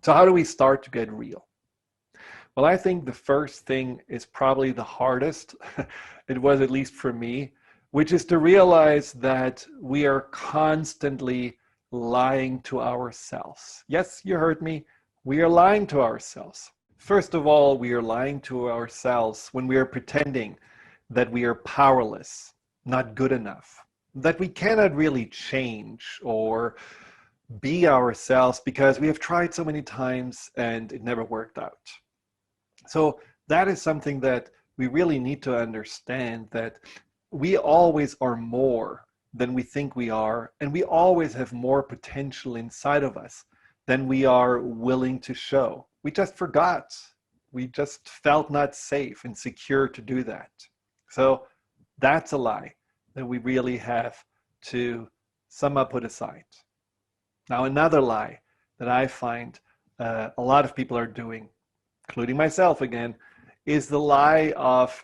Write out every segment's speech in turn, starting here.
So how do we start to get real? Well, I think the first thing is probably the hardest. It was, at least for me, which is to realize that we are constantly lying to ourselves. Yes, you heard me. We are lying to ourselves. First of all, we are lying to ourselves when we are pretending that we are powerless, not good enough, that we cannot really change or be ourselves because we have tried so many times and it never worked out. So that is something that we really need to understand, that we always are more than we think we are, and we always have more potential inside of us than we are willing to show. We just forgot. We just felt not safe and secure to do that. So that's a lie that we really have to somehow put aside. Now, another lie that I find a lot of people are doing, including myself again, is the lie of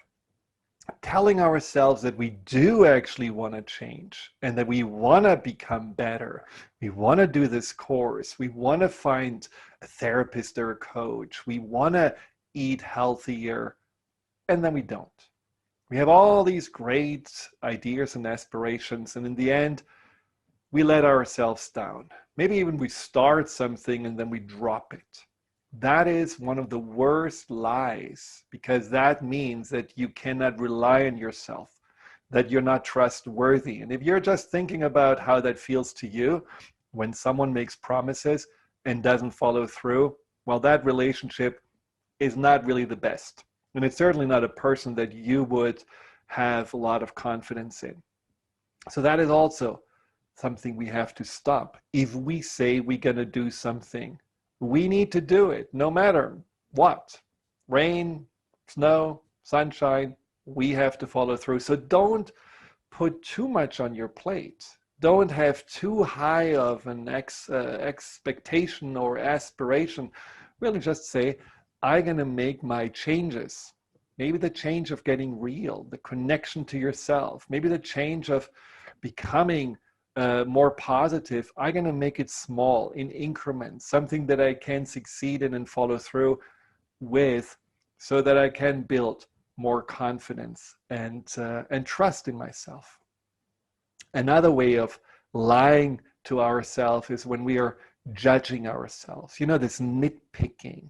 telling ourselves that we do actually want to change and that we want to become better. We want to do this course. We want to find a therapist or a coach. We want to eat healthier, and then we don't. We have all these great ideas and aspirations, and in the end, we let ourselves down. Maybe even we start something and then we drop it. That is one of the worst lies, because that means that you cannot rely on yourself, that you're not trustworthy. And if you're just thinking about how that feels to you when someone makes promises and doesn't follow through, well, that relationship is not really the best. And it's certainly not a person that you would have a lot of confidence in. So that is also something we have to stop. If we say we're going to do something, we need to do it no matter what. Rain, snow, sunshine, we have to follow through. So don't put too much on your plate. Don't have too high of an expectation or aspiration. Really just say, I'm going to make my changes. Maybe the change of getting real, the connection to yourself, maybe the change of becoming more positive. I'm going to make it small, in increments, something that I can succeed in and follow through with, so that I can build more confidence and trust in myself. Another way of lying to ourselves is when we are judging ourselves. You know, this nitpicking.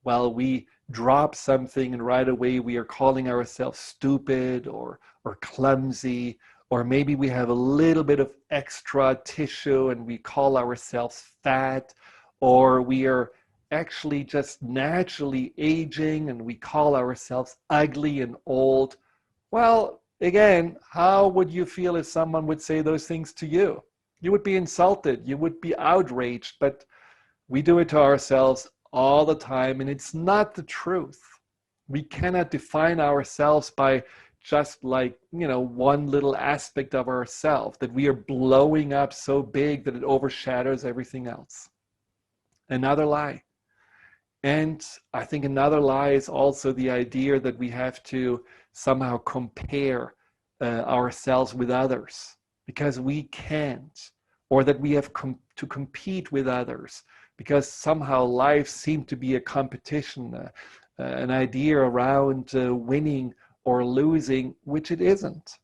Well, we drop something and right away we are calling ourselves stupid or clumsy, or maybe we have a little bit of extra tissue and we call ourselves fat, or we are actually just naturally aging and we call ourselves ugly and old. Well, again, how would you feel if someone would say those things to you? You would be insulted, you would be outraged, but we do it to ourselves all the time, and it's not the truth. We cannot define ourselves by just like, one little aspect of ourselves, that we are blowing up so big that it overshadows everything else. Another lie. And I think another lie is also the idea that we have to somehow compare ourselves with others, because we can't, or that we have to compete with others, because somehow life seemed to be a competition, an idea around winning or losing, which it isn't.